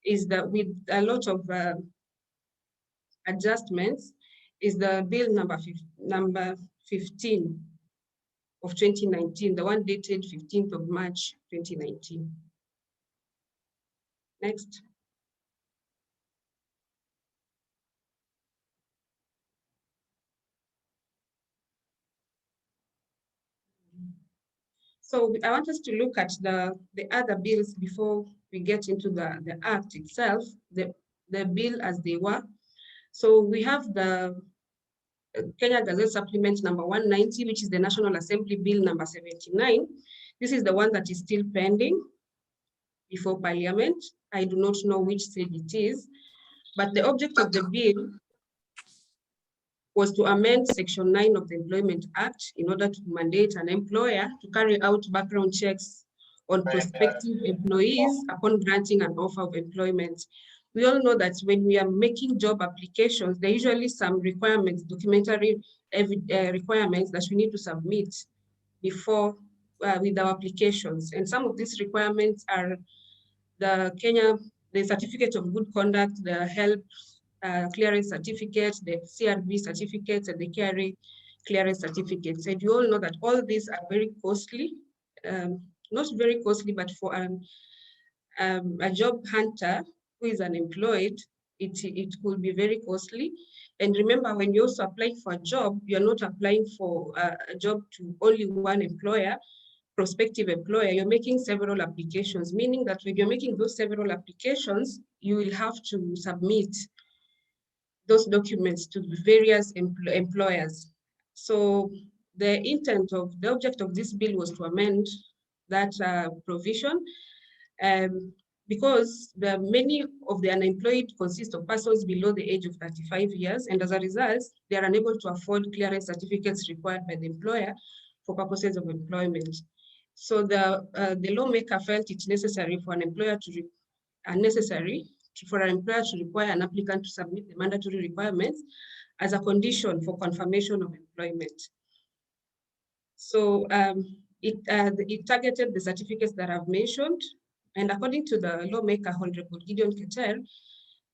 is that with a lot of adjustments, is the bill number 15 of 2019, the one dated 15th of March 2019. Next. So I want us to look at the other bills before we get into the act itself, the bill as they were. So we have the Kenya Gazette Supplement number 190, which is the National Assembly Bill number 79. This is the one that is still pending before Parliament. I do not know which stage it is, but the object of the bill was to amend Section 9 of the Employment Act in order to mandate an employer to carry out background checks on prospective employees upon granting an offer of employment. We all know that when we are making job applications, there are usually some requirements, documentary requirements that we need to submit before with our applications. And some of these requirements are the certificate of good conduct, the health clearance certificate, the CRB certificates, and the KRA clearance certificates. And you all know that all these are very costly, not very costly, but for a job hunter who is unemployed, it will be very costly. And remember, when you also apply for a job, you're not applying for a job to only one employer, prospective employer, you're making several applications, meaning that when you're making those several applications, you will have to submit those documents to various employers. So the object of this bill was to amend that provision, because many of the unemployed consist of persons below the age of 35 years, and as a result, they are unable to afford clearance certificates required by the employer for purposes of employment. So the lawmaker felt it necessary for an employer to require an applicant to submit the mandatory requirements as a condition for confirmation of employment. So it targeted the certificates that I've mentioned, and according to the lawmaker, Honorable Gideon Keter,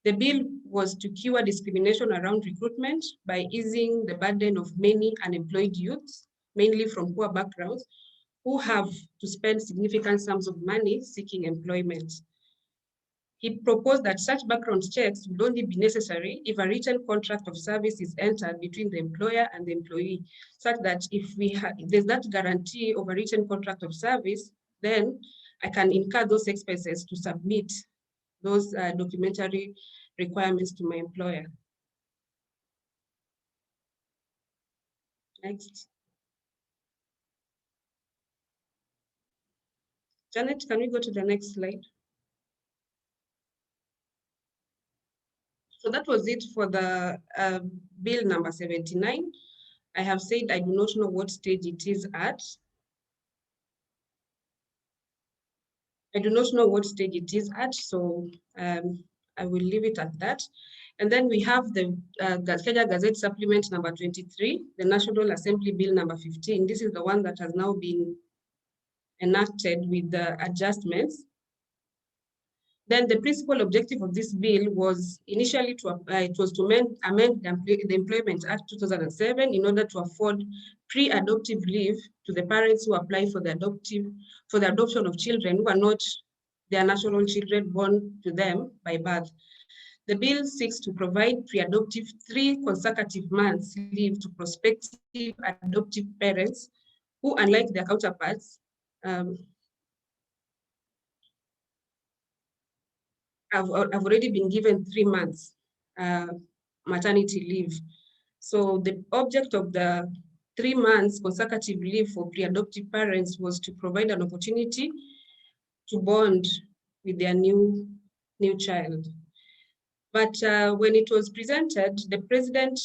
the bill was to cure discrimination around recruitment by easing the burden of many unemployed youths, mainly from poor backgrounds, who have to spend significant sums of money seeking employment. He proposed that such background checks would only be necessary if a written contract of service is entered between the employer and the employee, such that if there's that guarantee of a written contract of service, then I can incur those expenses to submit those documentary requirements to my employer. Next. Janet, can we go to the next slide? So that was it for the bill number 79. I have said I do not know what stage it is at. I do not know what stage it is at, so I will leave it at that. And then we have the Kenya Gazette Supplement number 23, the National Assembly Bill number 15. This is the one that has now been enacted with the adjustments. Then the principal objective of this bill was initially to amend the Employment Act 2007 in order to afford pre-adoptive leave to the parents who apply for the adoption of children who are not their natural children born to them by birth. The bill seeks to provide pre-adoptive 3 consecutive months leave to prospective adoptive parents who, unlike their counterparts, have already been given 3 months maternity leave. So the object of the 3 months consecutive leave for pre-adoptive parents was to provide an opportunity to bond with their new child. But when it was presented, the president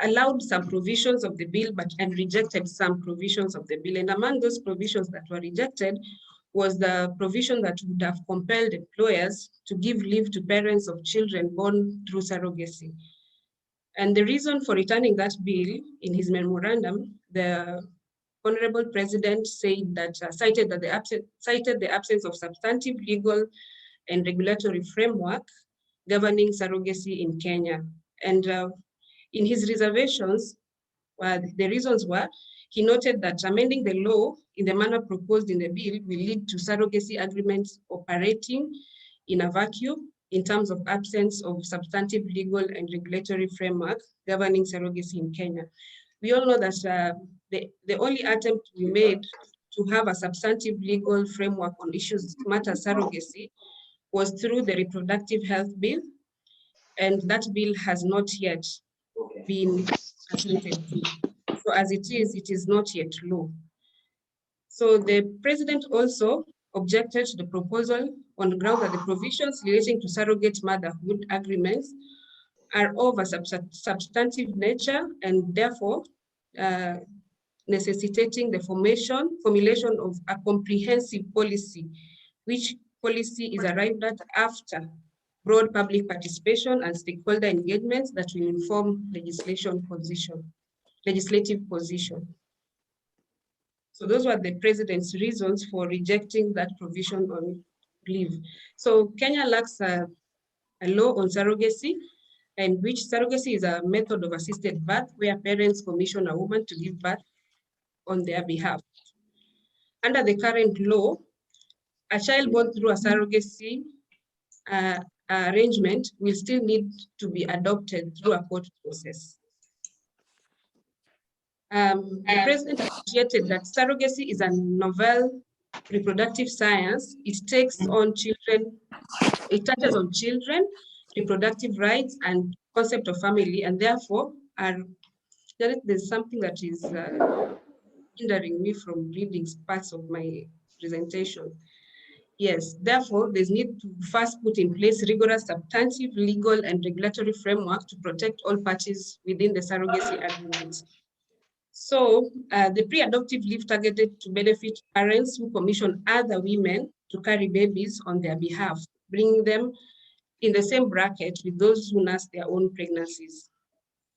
allowed some provisions of the bill, and rejected some provisions of the bill. And among those provisions that were rejected was the provision that would have compelled employers to give leave to parents of children born through surrogacy. And the reason for returning that bill, in his memorandum, the Honorable President said that cited the absence of substantive legal and regulatory framework governing surrogacy in Kenya. And in his reservations, the reasons were, he noted that amending the law in the manner proposed in the bill will lead to surrogacy agreements operating in a vacuum in terms of absence of substantive legal and regulatory framework governing surrogacy in Kenya. We all know that the only attempt we made to have a substantive legal framework on issues matter surrogacy was through the Reproductive Health Bill, and that bill has not yet been assented to. So as it is not yet law. So the president also objected to the proposal on the ground that the provisions relating to surrogate motherhood agreements are of a substantive nature and therefore necessitating the formulation of a comprehensive policy, which policy is arrived at after broad public participation and stakeholder engagements that will inform legislative position. So those were the president's reasons for rejecting that provision on leave. So Kenya lacks a law on surrogacy, and which surrogacy is a method of assisted birth where parents commission a woman to give birth on their behalf. Under the current law, a child born through a surrogacy arrangement will still need to be adopted through a court process. The president appreciated that surrogacy is a novel reproductive science. It touches on children, reproductive rights, and concept of family, and therefore there's something that is hindering me from reading parts of my presentation. Yes, therefore, there's need to first put in place rigorous substantive legal and regulatory framework to protect all parties within the surrogacy agreement. So the pre-adoptive leave targeted to benefit parents who commission other women to carry babies on their behalf, bringing them in the same bracket with those who nurse their own pregnancies.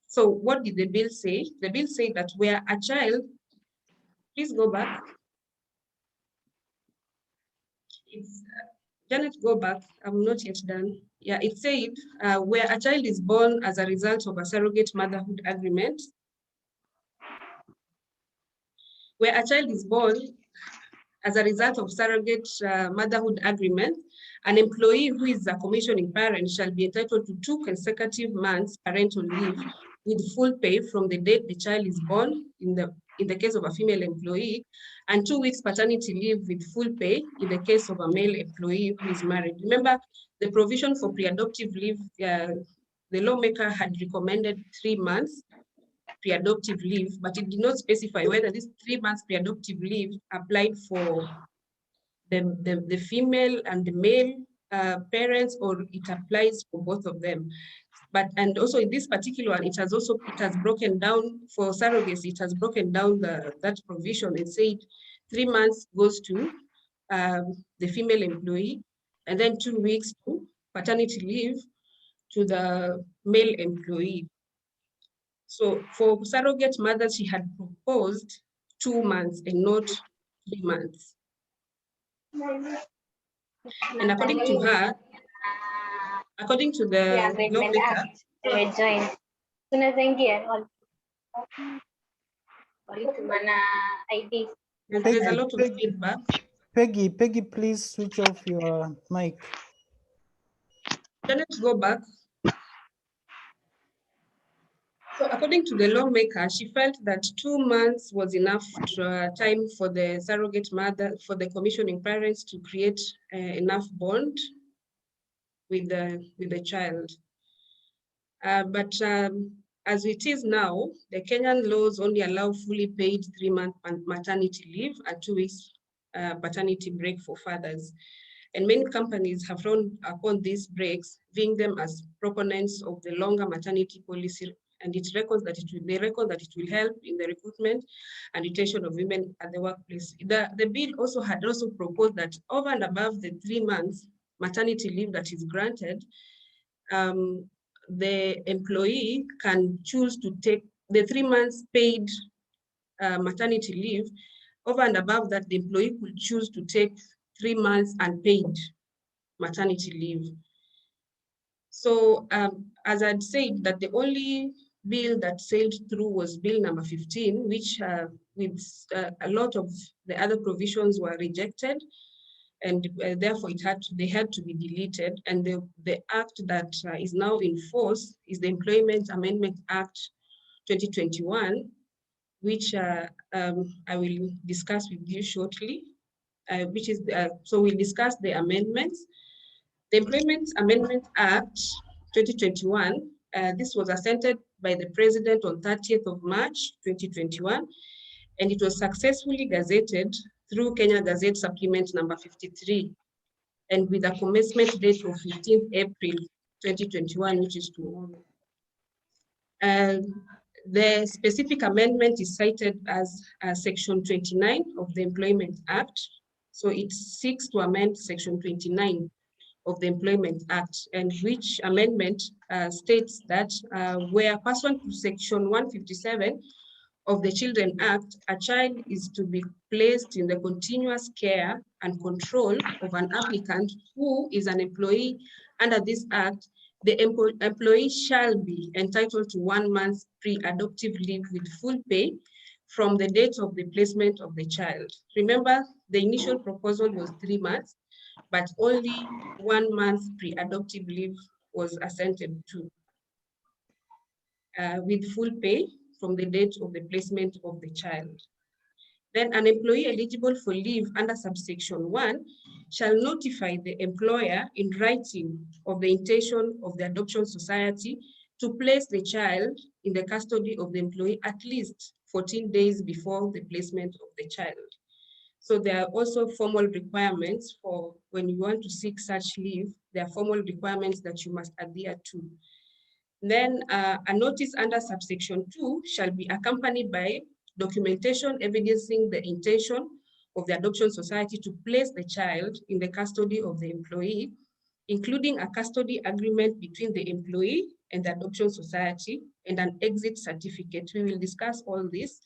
So what did the bill say? The bill said that where a child, please go back. Janet, go back. I'm not yet done. Yeah, it said where a child is born as a result of a surrogate motherhood agreement, where a child is born as a result of surrogate motherhood agreement, an employee who is a commissioning parent shall be entitled to 2 consecutive months parental leave with full pay from the date the child is born in the case of a female employee, and 2 weeks paternity leave with full pay in the case of a male employee who is married. Remember, the provision for pre-adoptive leave, the lawmaker had recommended 3 months pre-adoptive leave, but it did not specify whether this 3 months pre-adoptive leave applied for the female and the male parents, or it applies for both of them. And also in this particular one, it has broken down for surrogacy. It has broken down that provision and said 3 months goes to the female employee, and then 2 weeks to paternity leave to the male employee. So for surrogate mothers, she had proposed 2 months and not 3 months. And according to her, according to the lawmaker, there's a lot of feedback. Peggy, please switch off your mic. Let's go back. So according to the lawmaker, she felt that 2 months was enough time for the surrogate mother, for the commissioning parents to create enough bond with the child. But as it is now, the Kenyan laws only allow fully paid 3-month maternity leave and 2 weeks paternity break for fathers. And many companies have frowned upon these breaks, viewing them as proponents of the longer maternity policy, and they reckon that it will help in the recruitment and retention of women at the workplace. The bill also had proposed that over and above the 3 months maternity leave that is granted, the employee can choose to take the 3 months paid maternity leave, over and above that, the employee could choose to take 3 months unpaid maternity leave. So as I'd said, that the only bill that sailed through was bill number 15, which with a lot of the other provisions were rejected, and therefore they had to be deleted. And the act that is now in force is the Employment Amendment Act 2021, which I will discuss with you shortly, which is, so we'll discuss the amendments. The Employment Amendment Act 2021, this was assented by the President on 30th of March 2021, and it was successfully gazetted through Kenya Gazette Supplement number 53, and with a commencement date of 15th April 2021, which is tomorrow. The specific amendment is cited as Section 29 of the Employment Act. So it seeks to amend Section 29 of the Employment Act, and which amendment states that where pursuant to Section 157 of the Children Act, a child is to be placed in the continuous care and control of an applicant who is an employee under this act, the employee shall be entitled to 1 month pre-adoptive leave with full pay from the date of the placement of the child. Remember, the initial proposal was 3 months, but only 1 month pre-adoptive leave was assented to with full pay from the date of the placement of the child. Then an employee eligible for leave under subsection 1 shall notify the employer in writing of the intention of the adoption society to place the child in the custody of the employee at least 14 days before the placement of the child. So there are also formal requirements for when you want to seek such leave. There are formal requirements that you must adhere to. Then a notice under subsection 2 shall be accompanied by documentation evidencing the intention of the adoption society to place the child in the custody of the employee, including a custody agreement between the employee and the adoption society and an exit certificate. We will discuss all this.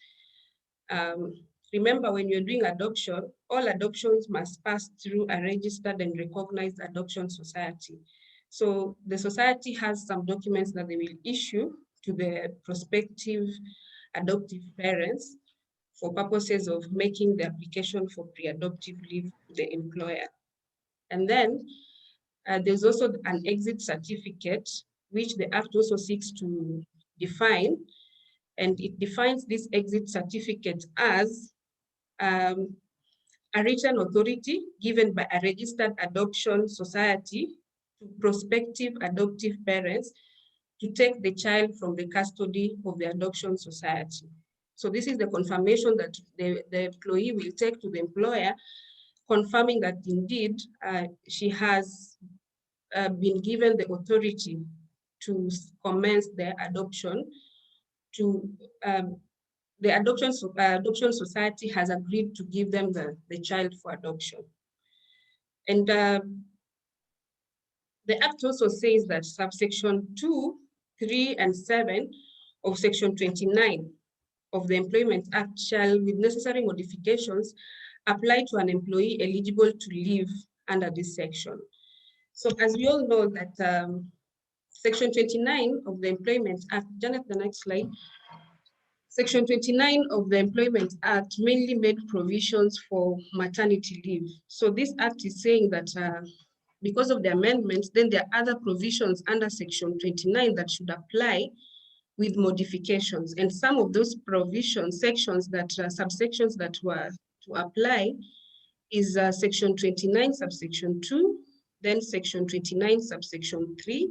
Remember, when you're doing adoption, all adoptions must pass through a registered and recognized adoption society. So the society has some documents that they will issue to the prospective adoptive parents for purposes of making the application for pre-adoptive leave to the employer. And then there's also an exit certificate, which the Act also seeks to define. And it defines this exit certificate as a written authority given by a registered adoption society to prospective adoptive parents to take the child from the custody of the adoption society. So this is the confirmation that the employee will take to the employer, confirming that indeed she has been given the authority to commence their adoption. To the adoption society has agreed to give them the child for adoption. And the Act also says that subsection 2, 3, and 7 of Section 29 of the Employment Act shall, with necessary modifications, apply to an employee eligible to leave under this section. So as we all know that Section 29 of the Employment Act, Janet, the next slide. Section 29 of the Employment Act mainly made provisions for maternity leave. So this act is saying that because of the amendments, then there are other provisions under Section 29 that should apply with modifications. And some of those provisions, sections that subsections that were to apply is Section 29 subsection 2, then Section 29 subsection 3,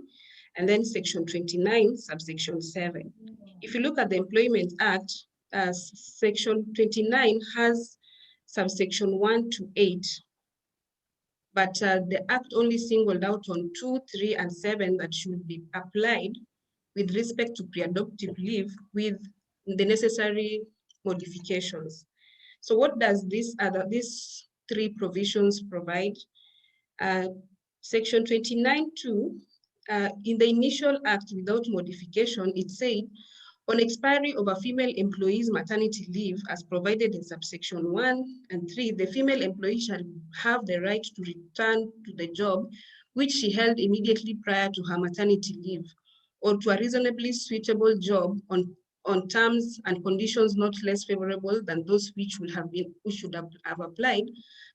and then Section 29 subsection 7. If you look at the Employment Act, Section 29 has subsection 1 to 8, but the Act only singled out on 2, 3, and 7 that should be applied with respect to pre-adoptive leave with the necessary modifications. So what does these 3 provisions provide? Section 29.2, in the initial act without modification, it said, On expiry of a female employee's maternity leave as provided in subsection 1 and 3, the female employee shall have the right to return to the job which she held immediately prior to her maternity leave, or to a reasonably suitable job on terms and conditions not less favorable than those which should have applied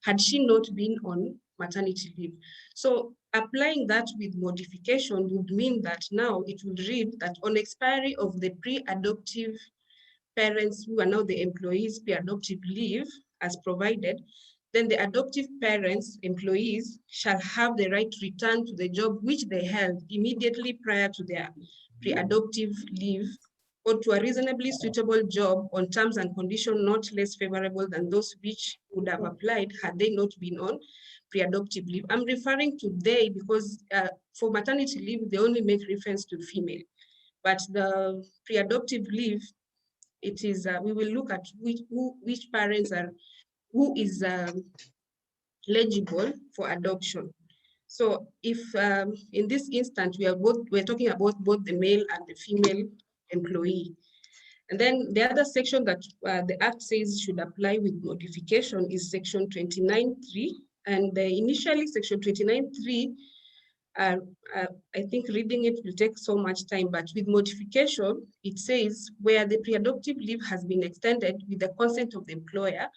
had she not been on maternity leave. So applying that with modification would mean that now it would read that on expiry of the pre-adoptive parents who are now the employees' pre-adoptive leave as provided, then the adoptive parents, employees, shall have the right to return to the job which they held immediately prior to their pre-adoptive leave, or to a reasonably suitable job on terms and conditions not less favorable than those which would have applied had they not been on pre-adoptive leave. I'm referring to they because for maternity leave, they only make reference to female, but the pre-adoptive leave, it is, we will look at which parents are, who is eligible for adoption. So if in this instance, we're talking about both the male and the female employee. And then the other section that the Act says should apply with modification is section 29.3. And initially section 29.3, I think reading it will take so much time, but with modification, it says where the pre-adoptive leave has been extended with the consent of the employer,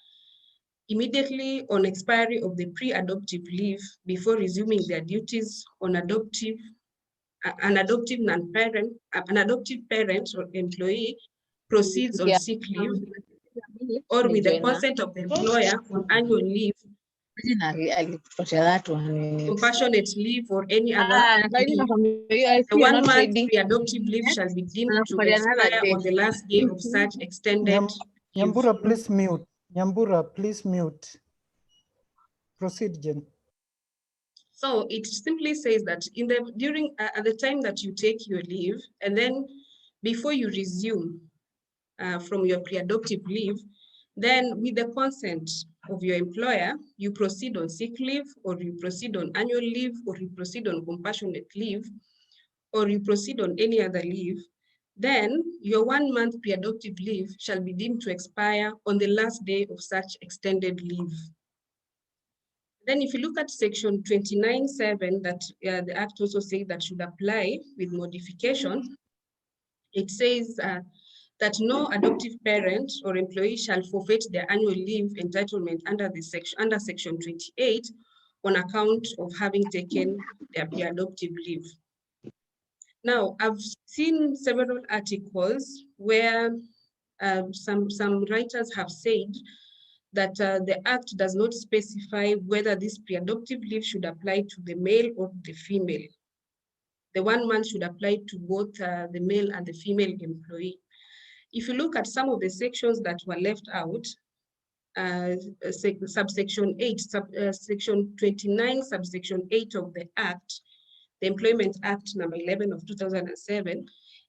immediately on expiry of the pre-adoptive leave before resuming their duties on an adoptive parent or employee proceeds on sick leave or with the consent of the employer on annual leave, compassionate leave, or any other leave, the 1 month pre-adoptive leave shall be deemed to expire on the last day of such extended leave. Nyambura, please mute. Nyambura, please mute. Proceed, Jen. So it simply says that at the time that you take your leave, and then before you resume from your pre-adoptive leave, then with the consent of your employer, you proceed on sick leave, or you proceed on annual leave, or you proceed on compassionate leave, or you proceed on any other leave, then your 1 month pre-adoptive leave shall be deemed to expire on the last day of such extended leave. Then if you look at section 29.7 that the Act also says that should apply with modification, it says that no adoptive parent or employee shall forfeit their annual leave entitlement under section 28 on account of having taken their pre-adoptive leave. Now, I've seen several articles where some writers have said that the Act does not specify whether this pre-adoptive leave should apply to the male or the female. The 1 month should apply to both the male and the female employee. If you look at some of the sections that were left out, subsection 8, section 29, subsection 8 of the Act, the Employment Act number 11 of 2007,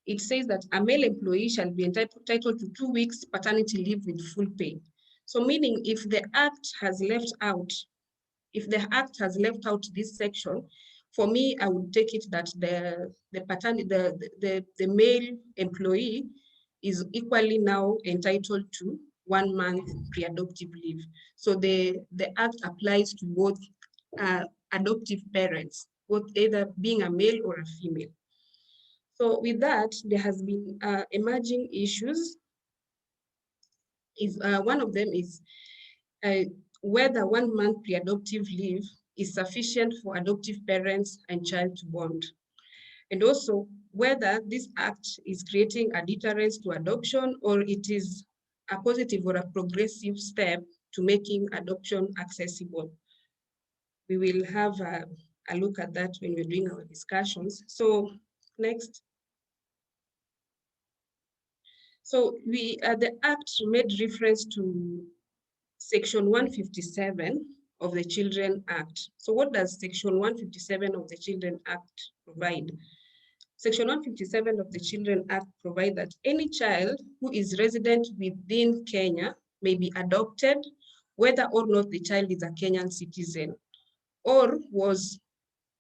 it says that a male employee shall be entitled to 2 weeks paternity leave with full pay. So meaning if the Act has left out this section, for me, I would take it that the male employee is equally now entitled to 1 month pre-adoptive leave. So the Act applies to both adoptive parents, both either being a male or a female. So with that, there has been emerging issues. One of them is whether 1 month pre-adoptive leave is sufficient for adoptive parents and child to bond. And also whether this Act is creating a deterrence to adoption, or it is a positive or a progressive step to making adoption accessible. We will have a look at that when we're doing our discussions. So next. So the Act made reference to section 157 of the Children Act. So what does section 157 of the Children Act provide? Section 157 of the Children Act provides that any child who is resident within Kenya may be adopted, whether or not the child is a Kenyan citizen, or was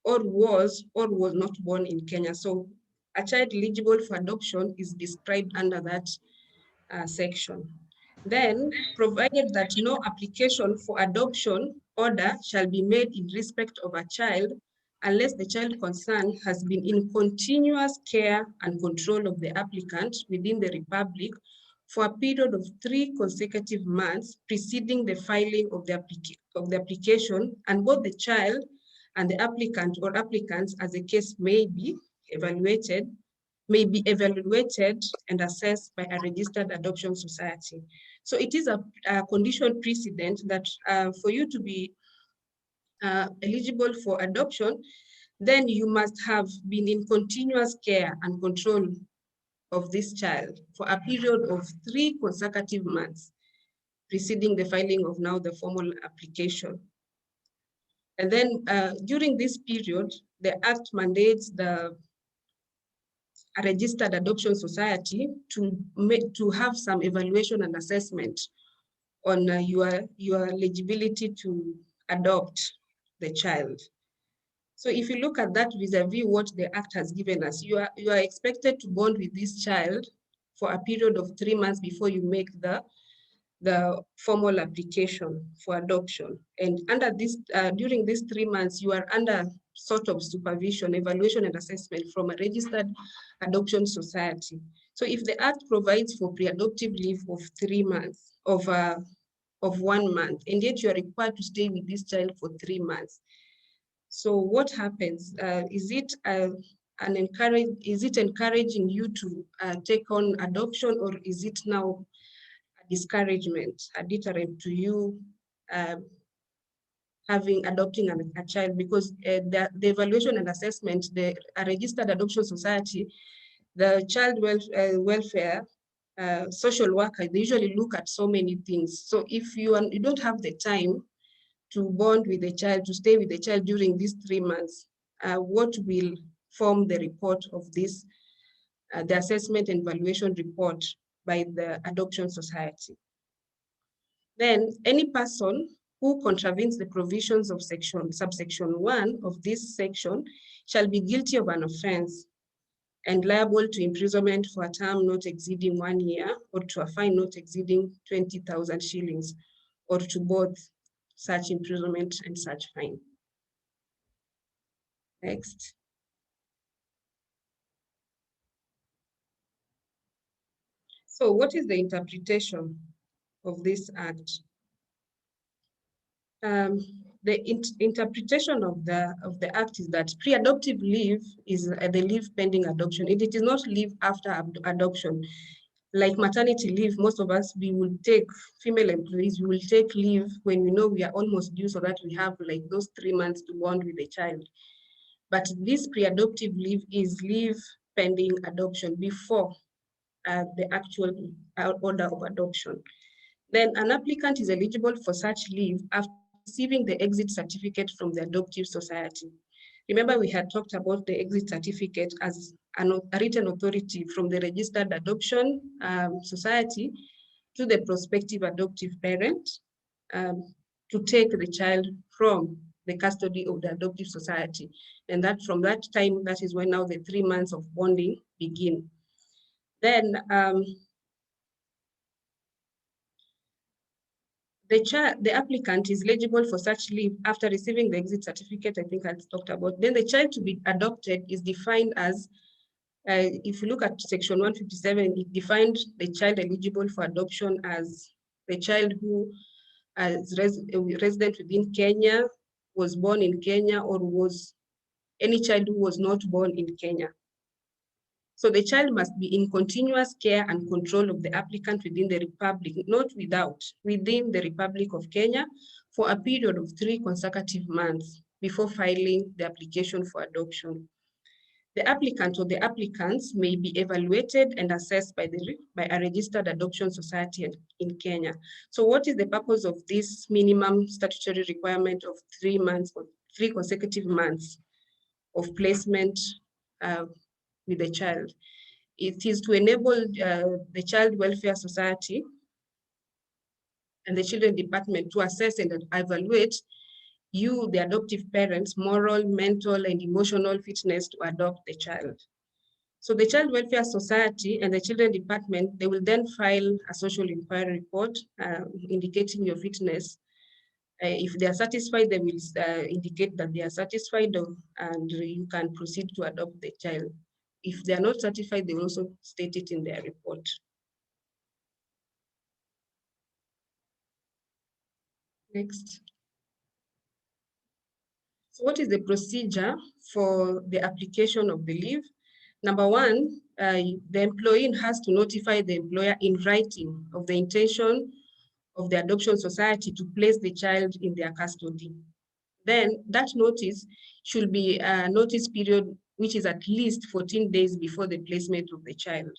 not born in Kenya. So a child eligible for adoption is described under that section. Then, provided that no application for adoption order shall be made in respect of a child unless the child concerned has been in continuous care and control of the applicant within the Republic for a period of 3 consecutive months preceding the filing of the application, and both the child and the applicant or applicants, as the case may be evaluated and assessed by a registered adoption society. So it is a condition precedent that for you to be eligible for adoption, then you must have been in continuous care and control of this child for a period of 3 consecutive months preceding the filing of now the formal application. And then during this period, the Act mandates a registered adoption society to have some evaluation and assessment on your eligibility to adopt the child. So if you look at that vis-a-vis what the Act has given us, you are expected to bond with this child for a period of 3 months before you make the formal application for adoption. And under this, during these 3 months, you are under sort of supervision, evaluation, and assessment from a registered adoption society. So if the Act provides for pre-adoptive leave of 3 months, of 1 month, and yet you are required to stay with this child for 3 months. So what happens? Is it encouraging you to take on adoption, or is it now a discouragement, a deterrent to you adopting a child? Because the evaluation and assessment, a registered adoption society, the child welfare social worker, they usually look at so many things. So if you don't have the time to bond with the child, to stay with the child during these 3 months, what will form the report of this, the assessment and evaluation report by the adoption society? Then any person who contravenes the provisions of subsection 1 of this section shall be guilty of an offense and liable to imprisonment for a term not exceeding 1 year, or to a fine not exceeding 20,000 shillings, or to both such imprisonment and such fine. Next. So what is the interpretation of this Act? The interpretation of the Act is that pre-adoptive leave is the leave pending adoption. It is not leave after adoption. Like maternity leave, most of us, we will take, female employees, we will take leave when we know we are almost due, so that we have like those 3 months to bond with the child. But this pre-adoptive leave is leave pending adoption before the actual order of adoption. Then an applicant is eligible for such leave after receiving the exit certificate from the adoptive society. Remember, we had talked about the exit certificate as a written authority from the registered adoption society to the prospective adoptive parent to take the child from the custody of the adoptive society. And that from that time, that is when now the 3 months of bonding begin. Then the applicant is eligible for such leave after receiving the exit certificate, I think I talked about. Then the child to be adopted is defined as, if you look at section 157, it defined the child eligible for adoption as the child who is resident within Kenya, was born in Kenya, or was any child who was not born in Kenya. So the child must be in continuous care and control of the applicant within the Republic, not within the Republic of Kenya, for a period of 3 consecutive months before filing the application for adoption. The applicant or the applicants may be evaluated and assessed by a registered adoption society in Kenya. So what is the purpose of this minimum statutory requirement of 3 months or 3 consecutive months of placement with the child? It is to enable the Child Welfare Society and the Children Department to assess and evaluate you, the adoptive parents' moral, mental, and emotional fitness to adopt the child. So the Child Welfare Society and the Children Department, they will then file a social inquiry report indicating your fitness. If they are satisfied, they will indicate that they are satisfied and you can proceed to adopt the child. If they are not satisfied, they will also state it in their report. Next. So what is the procedure for the application of the leave? Number one, the employee has to notify the employer in writing of the intention of the adoption society to place the child in their custody. Then that notice should be a notice period which is at least 14 days before the placement of the child.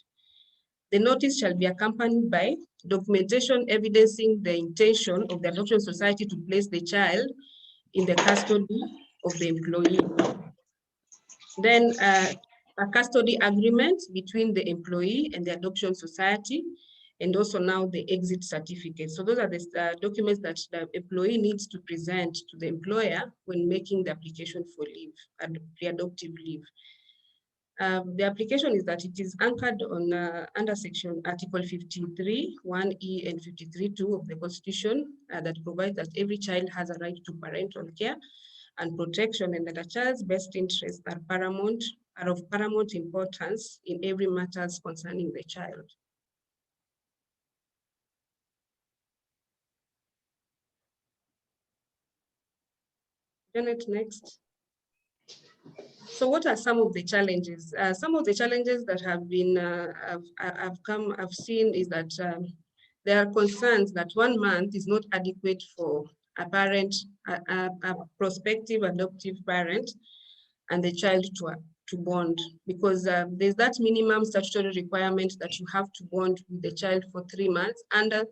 The notice shall be accompanied by documentation evidencing the intention of the adoption society to place the child in the custody of the employee. Then a custody agreement between the employee and the adoption society, and also now the exit certificate. So those are the documents that the employee needs to present to the employer when making the application for leave, pre-adoptive leave. The application is that it is anchored on under section Article 53, 1E and 53, 2 of the Constitution that provides that every child has a right to parental care and protection, and that a child's best interests are of paramount importance in every matters concerning the child. Janet, next. So what are some of the challenges? Some of the challenges that have been, I've seen is that there are concerns that 1 month is not adequate for a parent, a prospective adoptive parent and the child to bond, because there's that minimum statutory requirement that you have to bond with the child for 3 months under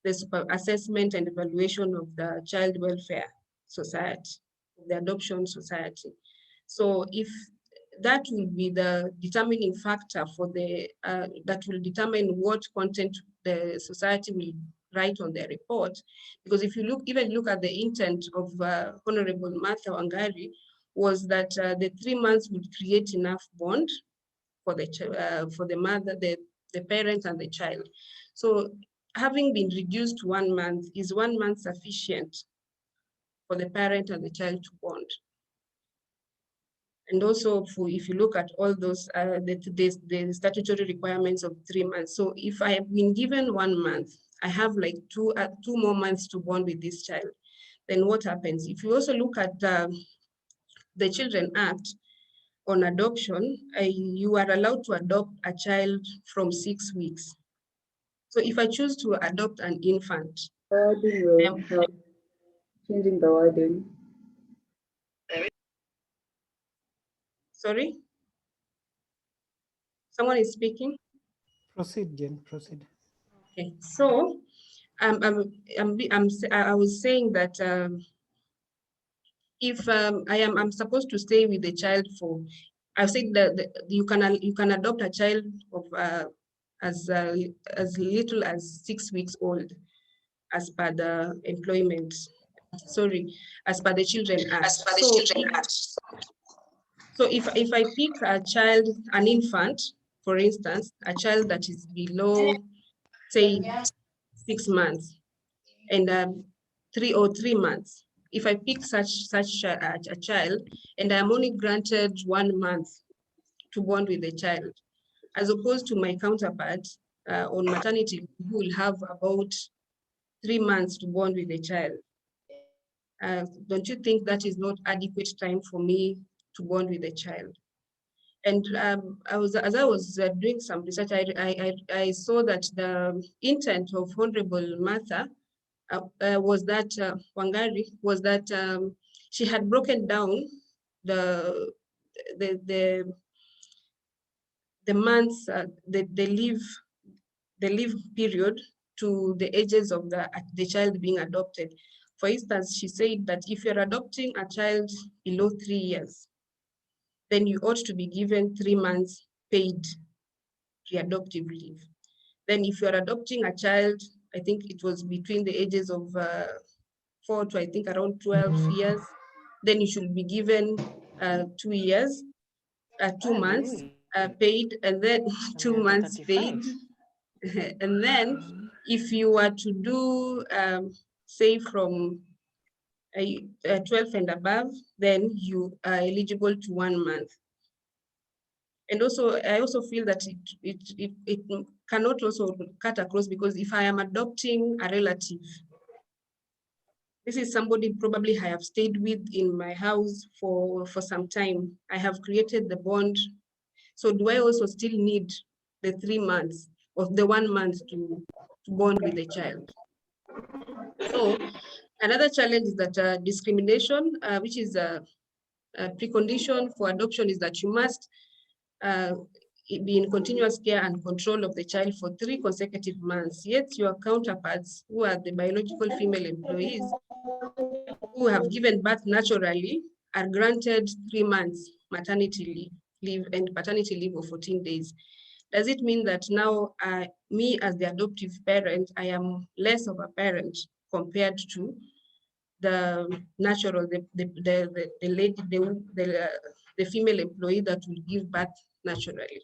the assessment and evaluation of the Child Welfare Society, the Adoption Society. So if that will be the determining factor for the, that will determine what content the society will write on their report. Because if you even look at the intent of Honorable Martha Wangari, was that the 3 months would create enough bond for the mother, the parent and the child. So having been reduced to 1 month, is 1 month sufficient for the parent and the child to bond? And also, if you look at all those, the statutory requirements of 3 months. So if I have been given 1 month, I have like two more months to bond with this child. Then what happens? If you also look at the Children Act on adoption, you are allowed to adopt a child from 6 weeks. So if I choose to adopt an infant, changing the wording. Sorry? Someone is speaking? Proceed, Jen, proceed. Okay, so I was saying that if I'm supposed to stay with the child for, I said that you can adopt a child of as little as 6 weeks old, as per the employment. Sorry, as per the Children Act. So if I pick a child, an infant, for instance, a child that is below, say, 6 months, and 3 months, if I pick such a child, and I'm only granted 1 month to bond with the child, as opposed to my counterpart on maternity, who will have about 3 months to bond with the child. Don't you think that is not adequate time for me to bond with the child? And as I was doing some research, I saw that the intent of Honorable Martha was that Wangari was that she had broken down the months, the leave period to the ages of the child being adopted. For instance, she said that if you're adopting a child below 3 years, then you ought to be given 3 months paid pre-adoptive leave. Then if you're adopting a child, I think it was between the ages of 4 to I think around 12 years, then you should be given 2 years, 2 months paid, and then 2 months paid. And then if you were to do, say from 12 and above, then you are eligible to 1 month. And also, I also feel that it cannot also cut across, because if I am adopting a relative, this is somebody probably I have stayed with in my house for some time. I have created the bond. So do I also still need the 3 months or the 1 month to bond with the child? So another challenge is that discrimination, which is a precondition for adoption, is that you must be in continuous care and control of the child for 3 consecutive months. Yet your counterparts, who are the biological female employees who have given birth naturally, are granted 3 months maternity leave and paternity leave of 14 days. Does it mean that now me as the adoptive parent, I am less of a parent compared to the natural, the lady, the female employee that will give birth naturally?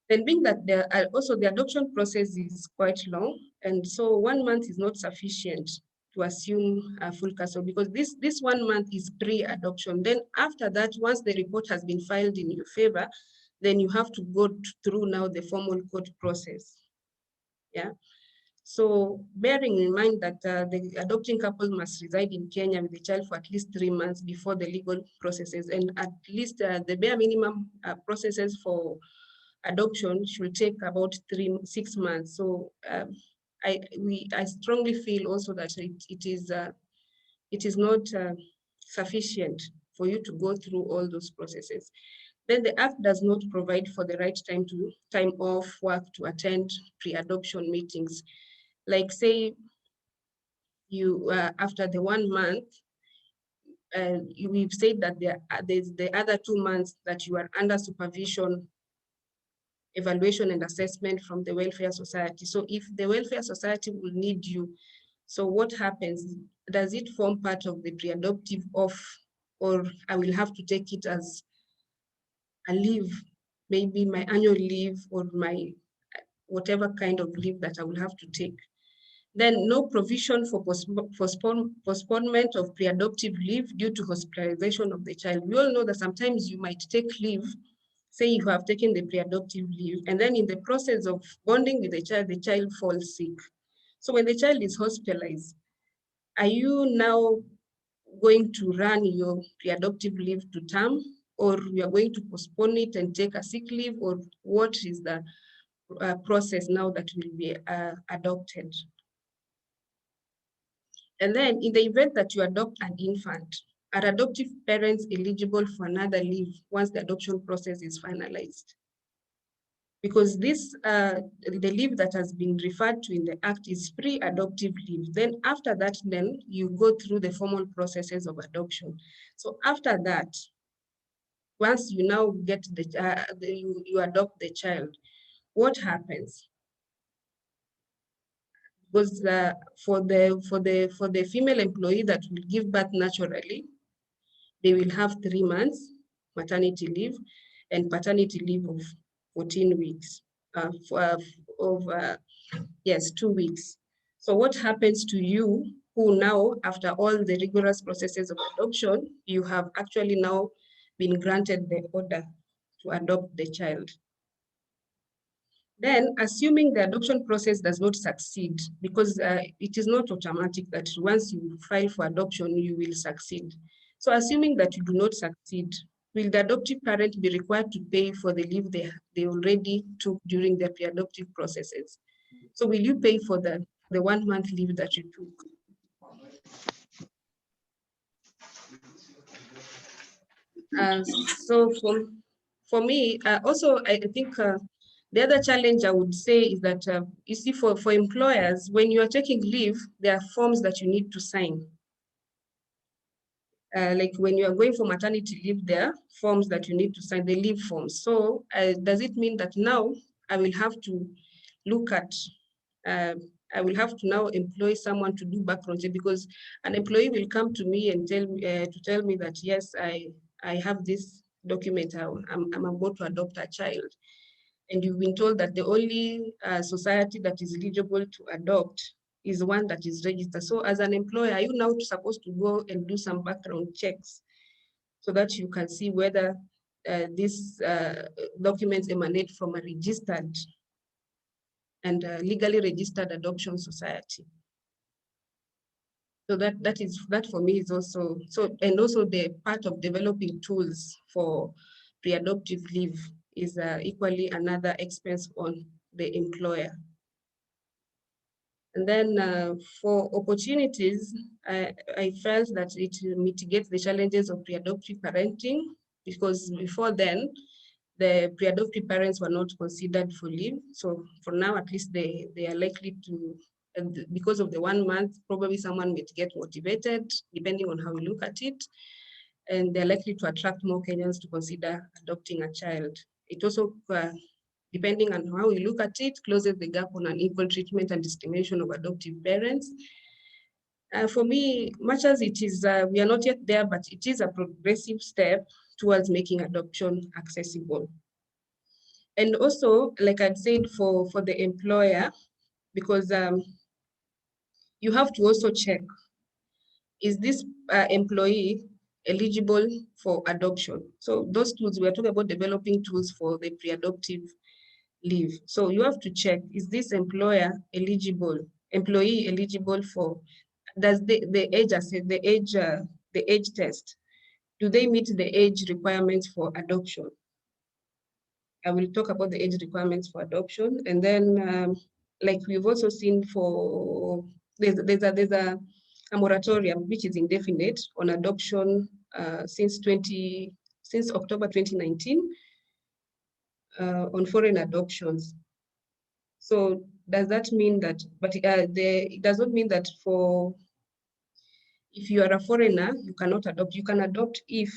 Then being that also the adoption process is quite long, and so 1 month is not sufficient to assume a full custody, because this 1 month is pre-adoption. Then after that, once the report has been filed in your favor, then you have to go through now the formal court process. Yeah. So bearing in mind that the adopting couple must reside in Kenya with the child for at least 3 months before the legal processes, and at least the bare minimum processes for adoption should take about 6 months. So I strongly feel also that it is not sufficient for you to go through all those processes. Then the Act does not provide for the right time off work to attend pre-adoption meetings. Like say you after the 1 month, we've said that there's the other 2 months that you are under supervision, evaluation and assessment from the Welfare Society. So if the Welfare Society will need you, so what happens? Does it form part of the pre-adoptive off, or I will have to take it as a leave, maybe my annual leave or my whatever kind of leave that I will have to take? Then no provision for postponement of pre-adoptive leave due to hospitalization of the child. We all know that sometimes you might take leave, say you have taken the pre-adoptive leave, and then in the process of bonding with the child falls sick. So when the child is hospitalized, are you now going to run your pre-adoptive leave to term, or you are going to postpone it and take a sick leave, or what is the process now that will be adopted? And then in the event that you adopt an infant, are adoptive parents eligible for another leave once the adoption process is finalized? Because this, the leave that has been referred to in the Act is pre-adoptive leave. Then after that, then you go through the formal processes of adoption. So after that, once you now get you adopt the child, what happens? Because for the female employee that will give birth naturally, they will have 3 months maternity leave and paternity leave of 14 weeks. Yes, 2 weeks. So what happens to you who now, after all the rigorous processes of adoption, you have actually now been granted the order to adopt the child? Then, assuming the adoption process does not succeed, because it is not automatic that once you file for adoption, you will succeed. So assuming that you do not succeed, will the adoptive parent be required to pay for the leave they already took during their pre-adoptive processes? So will you pay for the 1 month leave that you took? So for me, also, I think the other challenge I would say is that, you see, for employers, when you are taking leave, there are forms that you need to sign. Like when you are going for maternity leave, there are forms that you need to sign, the leave forms. So does it mean that now I will have to look at, I will have to now employ someone to do background check, because an employee will come to me and tell me that, yes, I have this document I'm about to adopt a child, and you've been told that the only society that is eligible to adopt is one that is registered. So as an employer, are you now supposed to go and do some background checks so that you can see whether these documents emanate from a registered and legally registered adoption society? So that for me is also, and also the part of developing tools for pre-adoptive leave is equally another expense on the employer. And then for opportunities, I felt that it mitigates the challenges of pre-adoptive parenting, because before then, the pre-adoptive parents were not considered for leave. So for now, at least they are likely to, because of the 1 month, probably someone might get motivated, depending on how we look at it. And they're likely to attract more Kenyans to consider adopting a child. It also, depending on how we look at it, closes the gap on unequal treatment and discrimination of adoptive parents. For me, much as it is, we are not yet there, but it is a progressive step towards making adoption accessible. And also, like I'd said, for the employer, because you have to also check, is this employee eligible for adoption? So those tools, we are talking about developing tools for the pre-adoptive leave. So you have to check, is this employee eligible for, does the age test, do they meet the age requirements for adoption? I will talk about the age requirements for adoption. And then like we've also seen for, there's a moratorium which is indefinite on adoption since October 2019 on foreign adoptions. So does that mean that, but it does not mean that if you are a foreigner, you cannot adopt. You can adopt if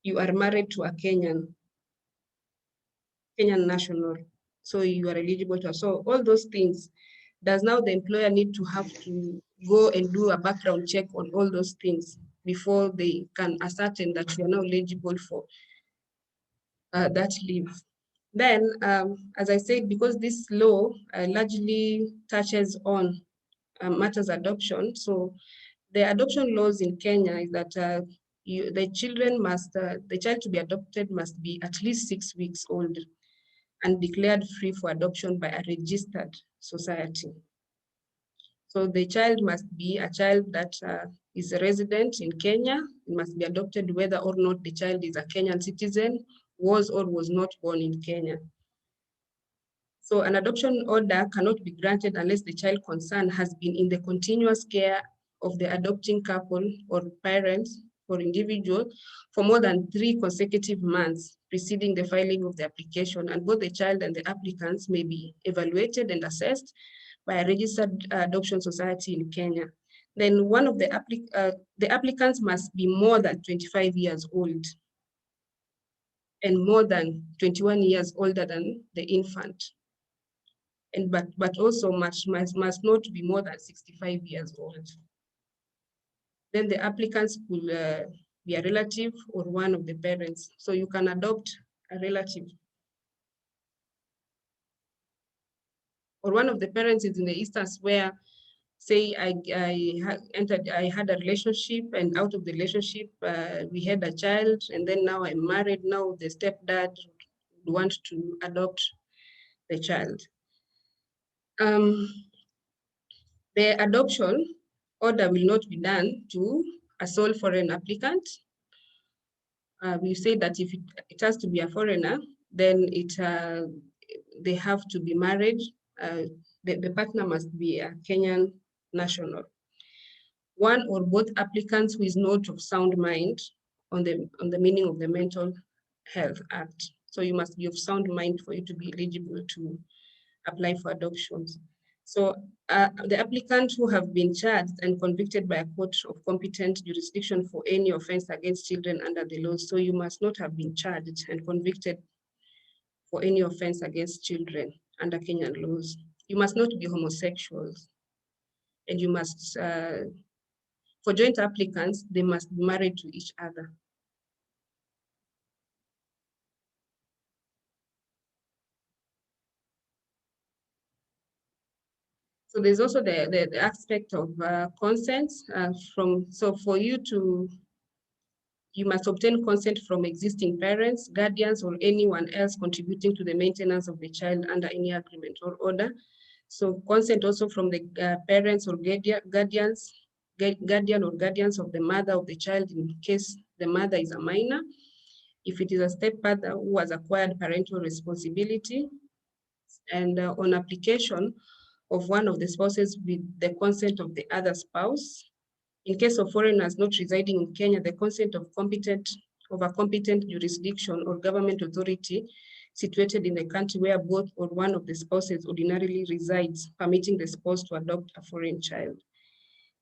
you are married to a Kenyan national. So you are eligible to, so all those things, does now the employer need to have to go and do a background check on all those things before they can ascertain that you are now eligible for that leave? Then, as I said, because this law largely touches on matters adoption, so the adoption laws in Kenya is that the child to be adopted must be at least 6 weeks old and declared free for adoption by a registered society. So the child must be a child that is a resident in Kenya. It must be adopted whether or not the child is a Kenyan citizen, was or was not born in Kenya. So an adoption order cannot be granted unless the child concerned has been in the continuous care of the adopting couple or parents or individual for more than 3 consecutive months preceding the filing of the application, and both the child and the applicants may be evaluated and assessed by a registered adoption society in Kenya. Then one of the applicants must be more than 25 years old and more than 21 years older than the infant. And but also must not be more than 65 years old. Then the applicants could be a relative or one of the parents. So you can adopt a relative. Or one of the parents is in the instance where, say I had a relationship, and out of the relationship we had a child, and then now I'm married. Now the stepdad would want to adopt the child. The adoption order will not be done to a sole foreign applicant. We say that if it has to be a foreigner, then they have to be married. The partner must be a Kenyan national. One or both applicants who is not of sound mind on the meaning of the Mental Health Act. So you must be of sound mind for you to be eligible to apply for adoptions. So the applicants who have been charged and convicted by a court of competent jurisdiction for any offense against children under the law. So you must not have been charged and convicted for any offense against children under Kenyan laws. You must not be homosexuals, and you must, for joint applicants, they must be married to each other. So there's also the aspect of consent so for you must obtain consent from existing parents, guardians, or anyone else contributing to the maintenance of the child under any agreement or order. So consent also from the parents or guardian or guardians of the mother of the child in case the mother is a minor. If it is a stepfather who has acquired parental responsibility, and on application of one of the spouses with the consent of the other spouse. In case of foreigners not residing in Kenya, the consent of a competent jurisdiction or government authority situated in the country where both or one of the spouses ordinarily resides, permitting the spouse to adopt a foreign child.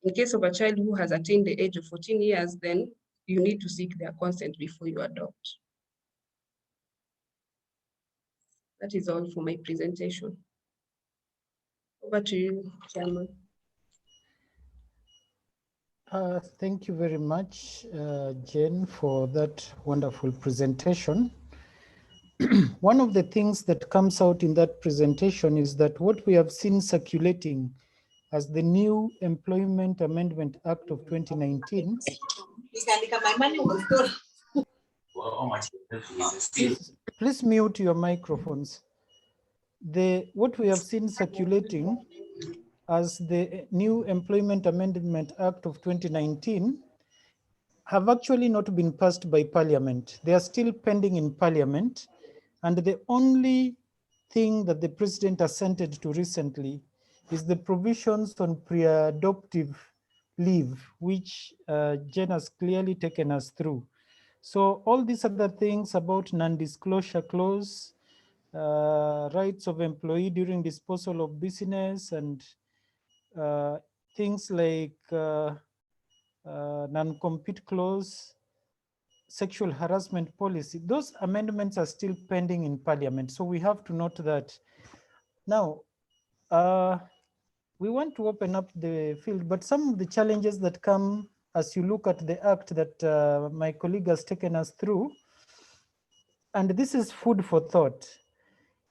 In case of a child who has attained the age of 14 years, then you need to seek their consent before you adopt. That is all for my presentation. Over to you, Chairman. Thank you very much, Jane, for that wonderful presentation. One of the things that comes out in that presentation is that what we have seen circulating as the new Employment Amendment Act of 2019. Please mute your microphones. What we have seen circulating as the new Employment Amendment Act of 2019 have actually not been passed by Parliament. They are still pending in Parliament. And the only thing that the President assented to recently is the provisions on pre-adoptive leave, which Jen has clearly taken us through. So all these other things about non-disclosure clause, rights of employee during disposal of business, and things like non-compete clause, sexual harassment policy, those amendments are still pending in Parliament. So we have to note that. Now, we want to open up the field, but some of the challenges that come as you look at the act that my colleague has taken us through, and this is food for thought.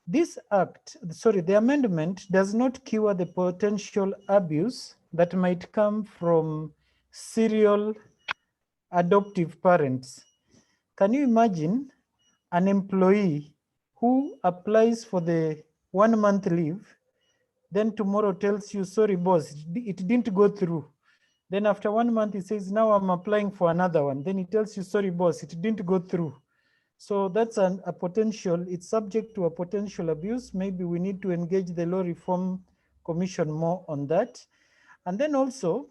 This act, the amendment does not cure the potential abuse that might come from serial adoptive parents. Can you imagine an employee who applies for the 1 month leave, then tomorrow tells you, sorry, boss, it didn't go through. Then after 1 month, he says, now I'm applying for another one. Then he tells you, sorry, boss, it didn't go through. So that's a potential, it's subject to a potential abuse. Maybe we need to engage the Law Reform Commission more on that. And then also,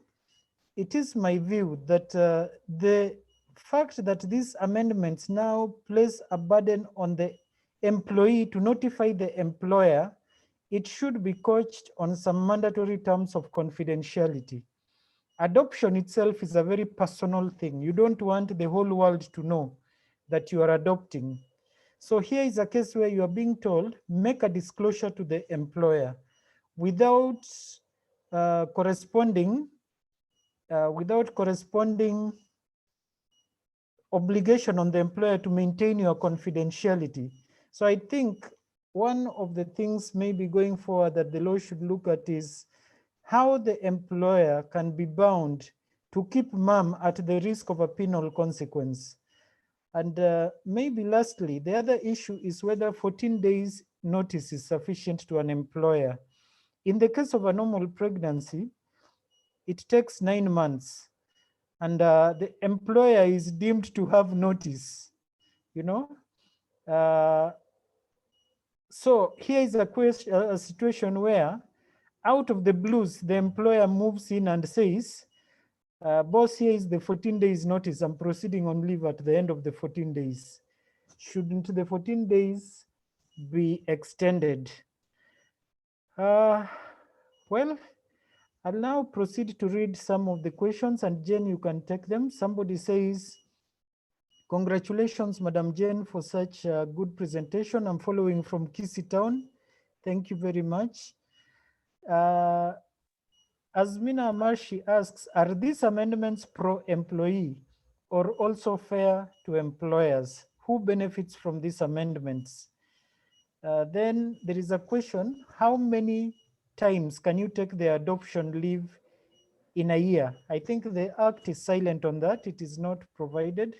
it is my view that the fact that these amendments now place a burden on the employee to notify the employer, it should be couched on some mandatory terms of confidentiality. Adoption itself is a very personal thing. You don't want the whole world to know that you are adopting. So here is a case where you are being told, make a disclosure to the employer without corresponding obligation on the employer to maintain your confidentiality. So I think one of the things maybe going forward that the law should look at is how the employer can be bound to keep mom at the risk of a penal consequence. And maybe lastly, the other issue is whether 14 days notice is sufficient to an employer. In the case of a normal pregnancy, it takes 9 months, and the employer is deemed to have notice, you know. So here is a situation where out of the blues, the employer moves in and says, boss, here is the 14 days notice. I'm proceeding on leave at the end of the 14 days. Shouldn't the 14 days be extended? Well, I'll now proceed to read some of the questions, and Jane, you can take them. Somebody says, congratulations, Madam Jane, for such a good presentation. I'm following from Kisii Town. Thank you very much. Asmina Amarshi asks, are these amendments pro-employee or also fair to employers? Who benefits from these amendments? Then there is a question, how many times can you take the adoption leave in a year? I think the Act is silent on that. It is not provided.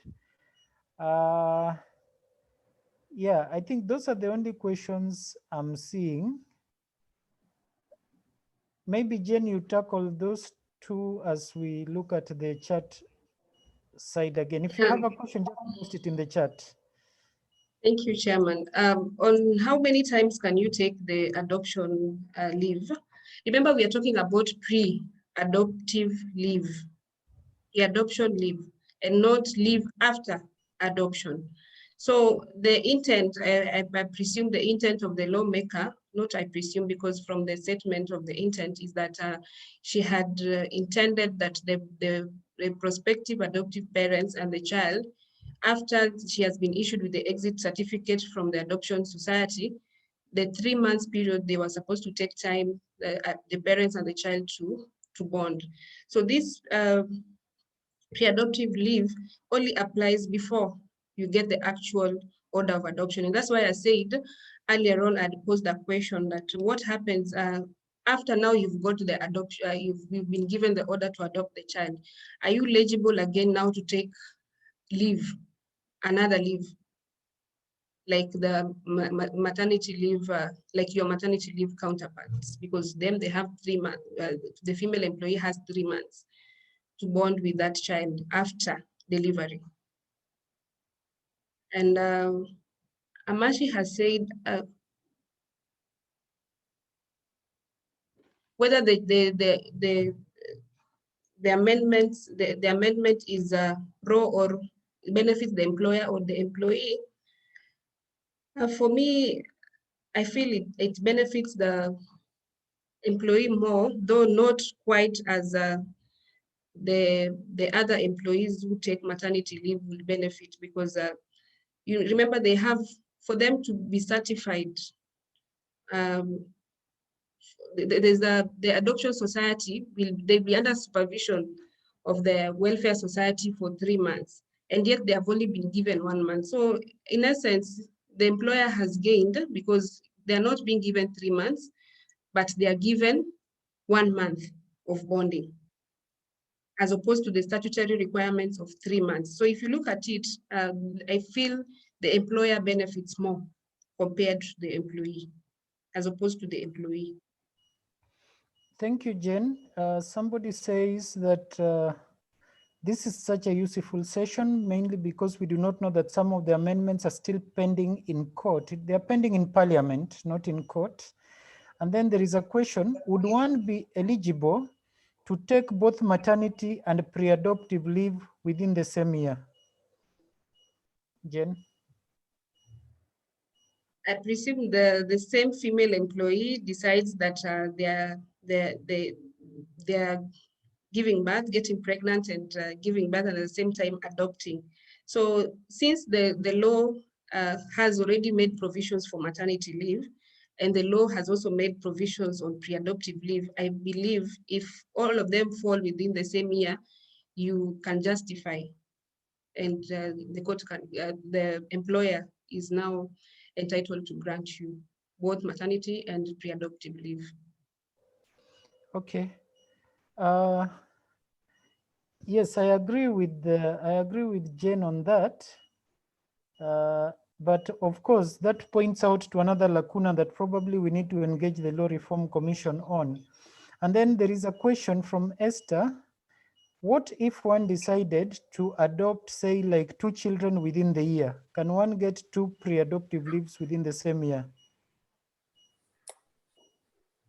Yeah, I think those are the only questions I'm seeing. Maybe Jen, you tackle those two as we look at the chat side again. If you have a question, just post it in the chat. Thank you, Chairman. On how many times can you take the adoption leave? Remember, we are talking about pre-adoptive leave, the adoption leave, and not leave after adoption. So the intent, I presume the intent of the lawmaker, not I presume, because from the statement of the intent is that she had intended that the prospective adoptive parents and the child, after she has been issued with the exit certificate from the adoption society, the 3 months period, they were supposed to take time, the parents and the child to bond. So this pre-adoptive leave only applies before you get the actual order of adoption. And that's why I said earlier on, I'd posed a question that what happens after now you've got the adoption, you've been given the order to adopt the child. Are you eligible again now to take leave, another leave, like the maternity leave, like your maternity leave counterparts? Because them, they have 3 months, the female employee has 3 months to bond with that child after delivery. And Amashi has said whether the amendments, the amendment is pro or benefits the employer or the employee. For me, I feel it benefits the employee more, though not quite as the other employees who take maternity leave will benefit, because you remember they have, for them to be certified, there's the adoption society, they'll be under supervision of the welfare society for 3 months, and yet they have only been given 1 month. So in essence, the employer has gained because they're not being given 3 months, but they are given 1 month of bonding, as opposed to the statutory requirements of 3 months. So if you look at it, I feel the employer benefits more compared to the employee, as opposed to the employee. Thank you, Jen. Somebody says that this is such a useful session, mainly because we do not know that some of the amendments are still pending in court. They are pending in parliament, not in court. And then there is a question, would one be eligible to take both maternity and pre-adoptive leave within the same year? Jen? I presume the same female employee decides that they're giving birth, getting pregnant, and giving birth, and at the same time adopting. So since the law has already made provisions for maternity leave, and the law has also made provisions on pre-adoptive leave, I believe if all of them fall within the same year, you can justify, and the court can, the employer is now entitled to grant you both maternity and pre-adoptive leave. Okay. Yes, I agree with Jane on that. But of course, that points out to another lacuna that probably we need to engage the Law Reform Commission on. And then there is a question from Esther. What if one decided to adopt, say, like 2 children within the year? Can one get 2 pre-adoptive leaves within the same year?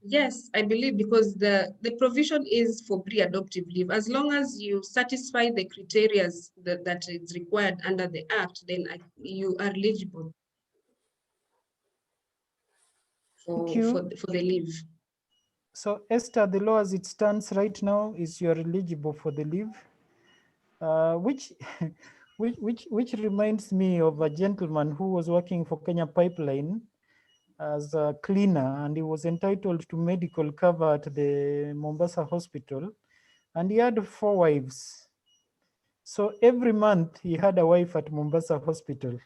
Yes, I believe, because the provision is for pre-adoptive leave. As long as you satisfy the criteria that is required under the Act, then you are eligible for the leave. So Esther, the law as it stands right now is you're eligible for the leave, which which reminds me of a gentleman who was working for Kenya Pipeline as a cleaner, and he was entitled to medical cover at the Mombasa hospital, and he had 4 wives. So every month he had a wife at Mombasa hospital,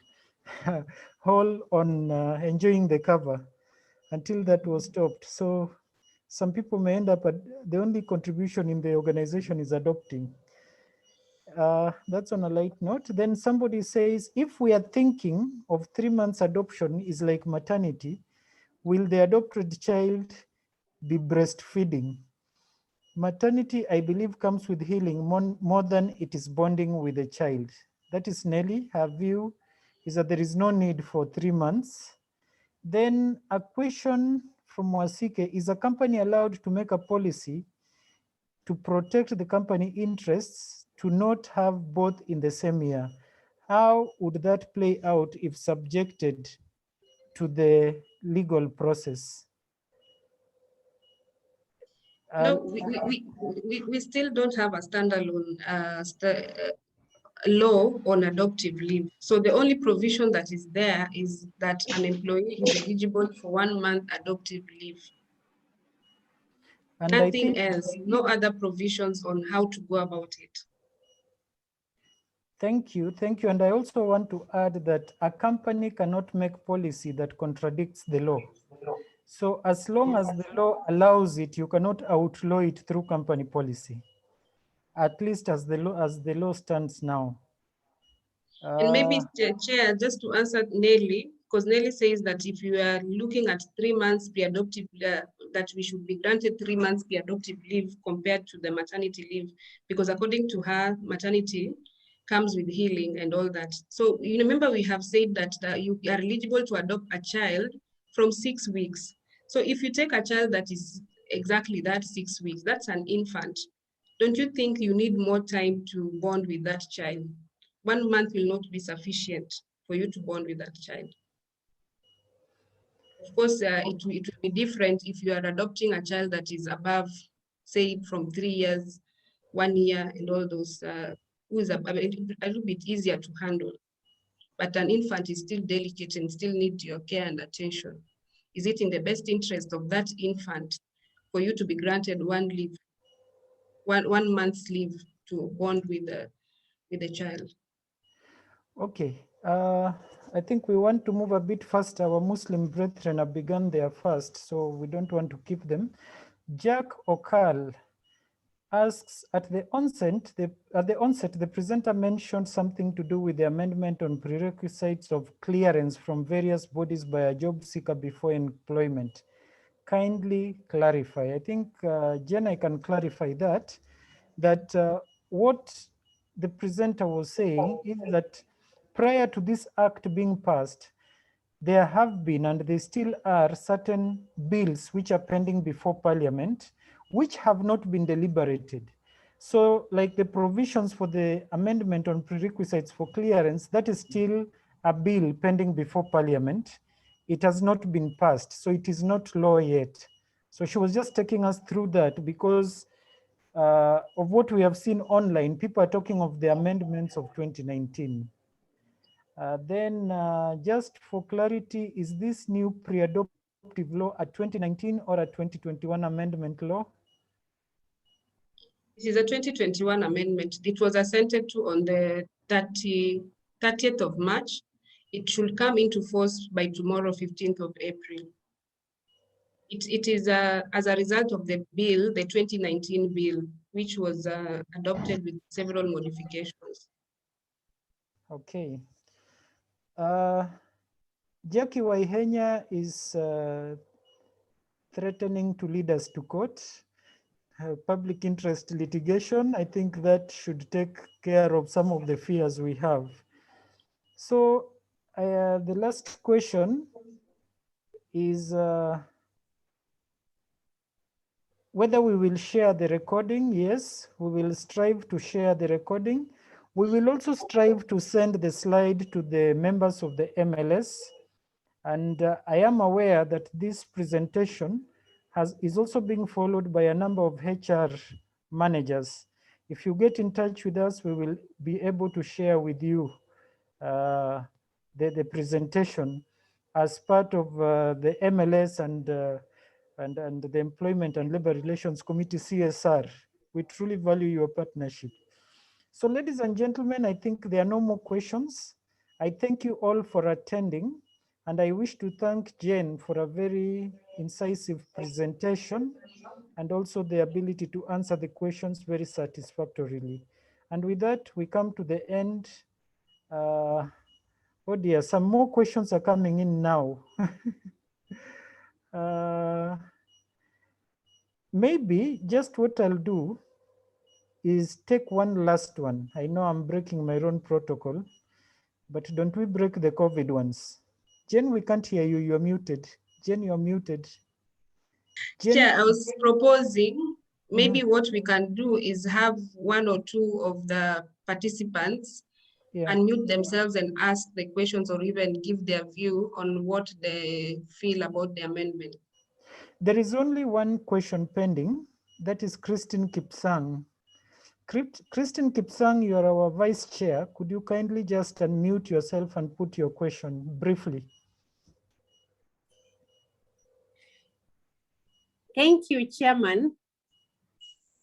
all on enjoying the cover until that was stopped. So some people may end up at the only contribution in the organization is adopting. That's on a light note. Then somebody says, if we are thinking of 3 months adoption is like maternity, will the adopted child be breastfeeding? Maternity, I believe, comes with healing more than it is bonding with a child. That is Nelly. Her view is that there is no need for 3 months. Then a question from Wasike, is a company allowed to make a policy to protect the company interests to not have both in the same year? How would that play out if subjected to the legal process? No, we still don't have a standalone law on adoptive leave. So the only provision that is there is that an employee is eligible for 1 month adoptive leave. And nothing else, no other provisions on how to go about it. Thank you. And I also want to add that a company cannot make policy that contradicts the law. So as long as the law allows it, you cannot outlaw it through company policy, at least as the law stands now. And maybe, Chair, just to answer Nelly, because Nelly says that if you are looking at 3 months pre-adoptive, that we should be granted 3 months pre-adoptive leave compared to the maternity leave, because according to her, maternity comes with healing and all that. So you remember we have said that you are eligible to adopt a child from 6 weeks. So if you take a child that is exactly that 6 weeks, that's an infant. Don't you think you need more time to bond with that child? 1 month will not be sufficient for you to bond with that child. Of course, it will be different if you are adopting a child that is above, say, from 3 years, 1 year, and all those, who is a little bit easier to handle. But an infant is still delicate and still needs your care and attention. Is it in the best interest of that infant for you to be granted one month's leave to bond with the child? Okay, I think we want to move a bit faster. Our Muslim brethren have begun there first, so we don't want to keep them. Jack Okal asks, at the onset, the presenter mentioned something to do with the amendment on prerequisites of clearance from various bodies by a job seeker before employment. Kindly clarify. I think, Jen, I can clarify that what the presenter was saying is that prior to this act being passed, there have been and there still are certain bills which are pending before Parliament, which have not been deliberated. So like the provisions for the amendment on prerequisites for clearance, that is still a bill pending before Parliament. It has not been passed, so it is not law yet. So she was just taking us through that because of what we have seen online. People are talking of the amendments of 2019. Then just for clarity, is this new pre-adoptive law a 2019 or a 2021 amendment law? It is a 2021 amendment. It was assented to on the 30th of March. It should come into force by tomorrow, 15th of April. It is as a result of the bill, the 2019 bill, which was adopted with several modifications. Okay. Jackie Waihenya is threatening to lead us to court. Public interest litigation, I think that should take care of some of the fears we have. So the last question is whether we will share the recording. Yes, we will strive to share the recording. We will also strive to send the slide to the members of the MLS. And I am aware that this presentation is also being followed by a number of HR managers. If you get in touch with us, we will be able to share with you the presentation as part of the MLS and the Employment and Labor Relations Committee, CSR. We truly value your partnership. So ladies and gentlemen, I think there are no more questions. I thank you all for attending. And I wish to thank Jane for a very incisive presentation. and also the ability to answer the questions very satisfactorily. And with that, we come to the end. Oh dear, some more questions are coming in now. Maybe just what I'll do is take one last one. I know I'm breaking my own protocol, but don't we break the COVID ones? Jen, we can't hear you. You're muted. Jen, you're muted. Jen, Chair, I was proposing maybe what we can do is have one or two of the participants unmute themselves and ask the questions or even give their view on what they feel about the amendment. There is only one question pending. That is Christine Kipsang. Christine Kipsang, you are our vice chair. Could you kindly just unmute yourself and put your question briefly? Thank you, Chairman.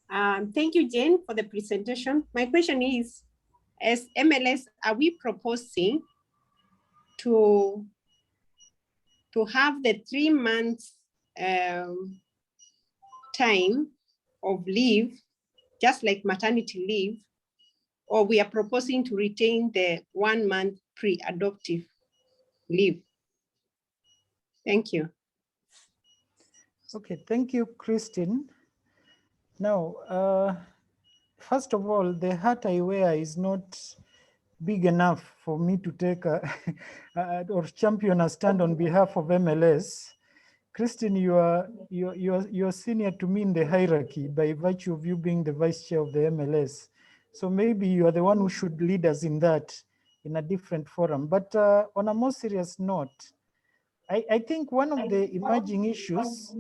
Thank you, Jane, for the presentation. My question is, as MLS, are we proposing to have the 3 months time of leave, just like maternity leave, or we are proposing to retain the 1 month pre-adoptive leave? Thank you. Okay, thank you, Christine. Now, first of all, the hat I wear is not big enough for me to take or champion a stand on behalf of MLS. Christine, you're senior to me in the hierarchy by virtue of you being the vice chair of the MLS. So maybe you are the one who should lead us in that in a different forum. But on a more serious note, I think one of the emerging issues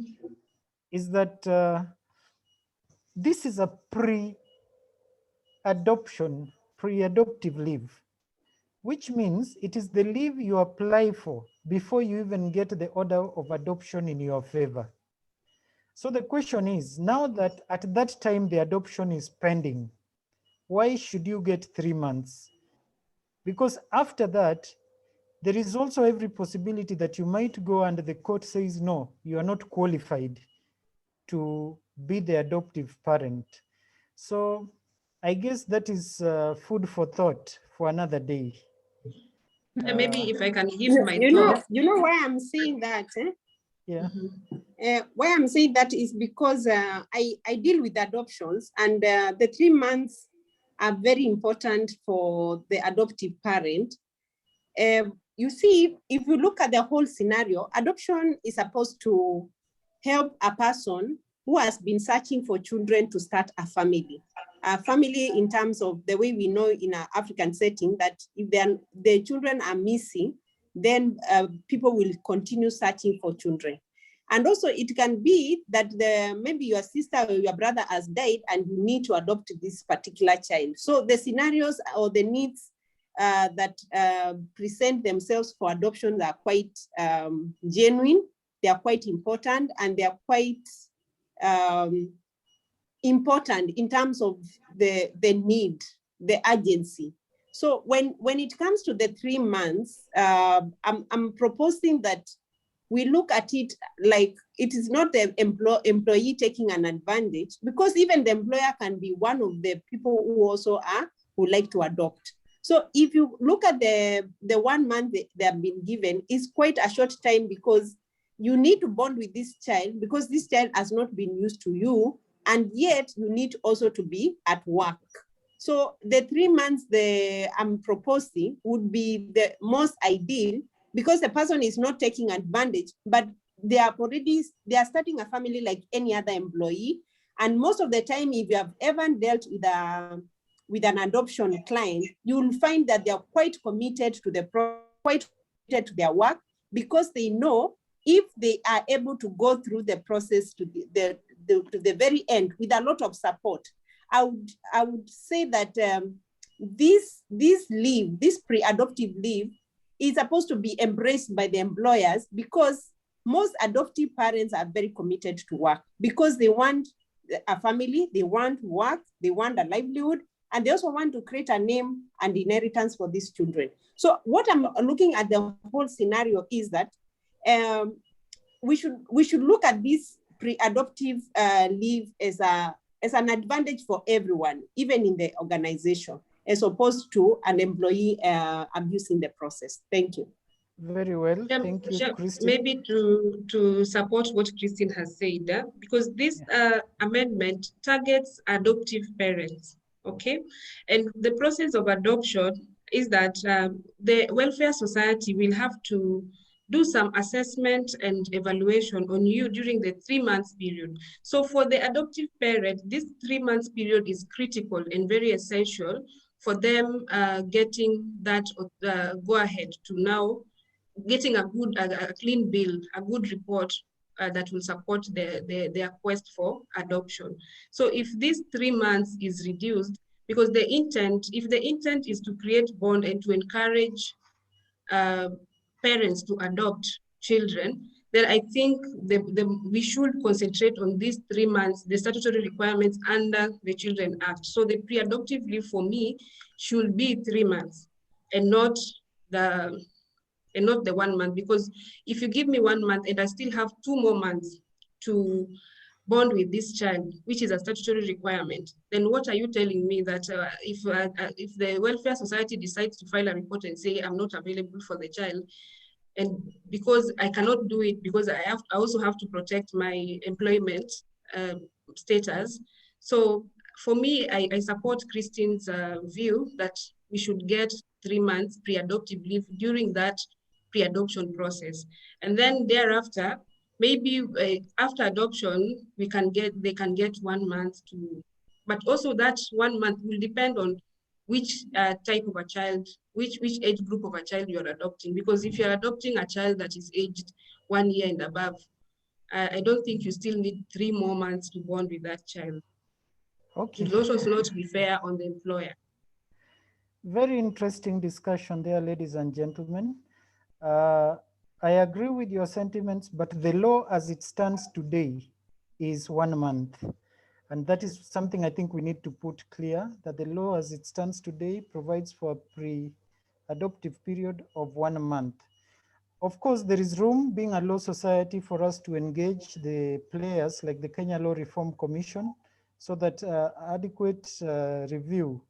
is that this is a pre-adoptive leave, which means it is the leave you apply for before you even get the order of adoption in your favor. So the question is, now that at that time the adoption is pending, why should you get 3 months? Because after that, there is also every possibility that you might go and the court says, no, you are not qualified to be the adoptive parent. So I guess that is food for thought for another day. Maybe if I can give my thought. You know why I'm saying that? Yeah. Why I'm saying that is because I deal with adoptions, and the 3 months are very important for the adoptive parent. You see, if you look at the whole scenario, adoption is supposed to help a person who has been searching for children to start a family. A family in terms of the way we know in an African setting that if the children are missing, then people will continue searching for children. And also it can be that maybe your sister or your brother has died and you need to adopt this particular child. So the scenarios or the needs that present themselves for adoption are quite genuine, they are quite important, and they are quite important in terms of the need, the urgency. So when it comes to the 3 months, I'm proposing that we look at it like it is not the employee taking an advantage, because even the employer can be one of the people who also who like to adopt. So if you look at the 1 month they have been given, is quite a short time, because you need to bond with this child because this child has not been used to you, and yet you need also to be at work. So the 3 months I'm proposing would be the most ideal, because the person is not taking advantage, but they are starting a family like any other employee. And most of the time, if you have ever dealt with an adoption client, you will find that they are quite committed to their work, because they know if they are able to go through the process to the very end with a lot of support. I would say that this leave, this pre-adoptive leave, is supposed to be embraced by the employers, because most adoptive parents are very committed to work, because they want a family, they want work, they want a livelihood, and they also want to create a name and inheritance for these children. So what I'm looking at the whole scenario is that we should look at this pre-adoptive leave as an advantage for everyone, even in the organization, as opposed to an employee abusing the process. Thank you. Very well. Thank you, Christine. Maybe to support what Christine has said, because this amendment targets adoptive parents, okay? And the process of adoption is that the welfare society will have to do some assessment and evaluation on you during the 3 months period. So for the adoptive parent, this 3 months period is critical and very essential for them getting that go ahead to now getting a clean bill, a good report that will support their quest for adoption. So if this 3 months is reduced, because if the intent is to create bond and to encourage parents to adopt children, then I think we should concentrate on these 3 months, the statutory requirements under the Children Act. So the pre-adoptive leave for me should be 3 months and not the 1 month, because if you give me 1 month and I still have 2 more months to bond with this child, which is a statutory requirement, then what are you telling me that if the welfare society decides to file a report and say I'm not available for the child, and because I cannot do it because I also have to protect my employment status. So for me, I support Christine's view that we should get 3 months pre-adoptive leave during that pre-adoption process. And then thereafter, maybe after adoption, they can get 1 month but also that 1 month will depend on which type of a child, which age group of a child you're adopting. Because if you're adopting a child that is aged 1 year and above, I don't think you still need 3 more months to bond with that child. Okay. It also not be fair on the employer. Very interesting discussion there, ladies and gentlemen. I agree with your sentiments, but the law as it stands today is 1 month. And that is something I think we need to put clear, that the law as it stands today provides for a pre-adoptive period of 1 month. Of course, there is room, being a law society, for us to engage the players like the Kenya Law Reform Commission so that adequate review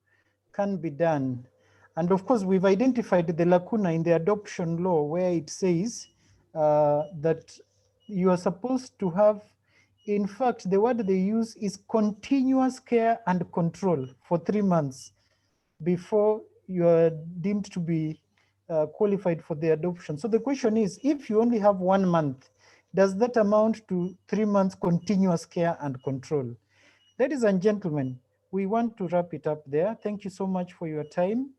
can be done. And of course, we've identified the lacuna in the adoption law where it says that you are supposed to have, in fact, the word they use is continuous care and control for 3 months before you are deemed to be qualified for the adoption. So the question is, if you only have 1 month, does that amount to 3 months continuous care and control? Ladies and gentlemen, we want to wrap it up there. Thank you so much for your time.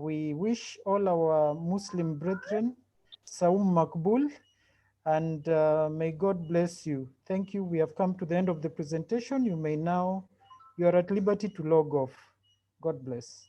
We wish all our Muslim brethren Saum Makbul, and may God bless you. Thank you. We have come to the end of the presentation. You are at liberty to log off. God bless.